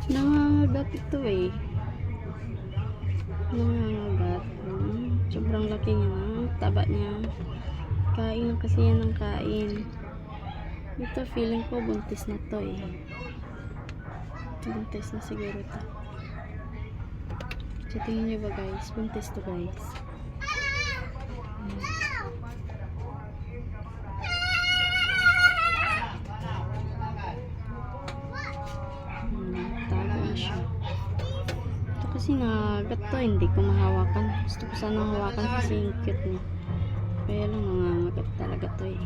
Nangangagat ito eh. Nangangagat. Sobrang laki niya. Taba niya. Kain na kasi yan ng kain. Ito feeling ko buntis na to eh. Buntis na siguro to. So tingin nyo ba guys? Buntis to guys. Tago na siya. Ito kasi nagagat to. Hindi ko mahawakan. Gusto ko sana hawakan kasi yung cute niya. Kaya lang nangangagat talaga to eh.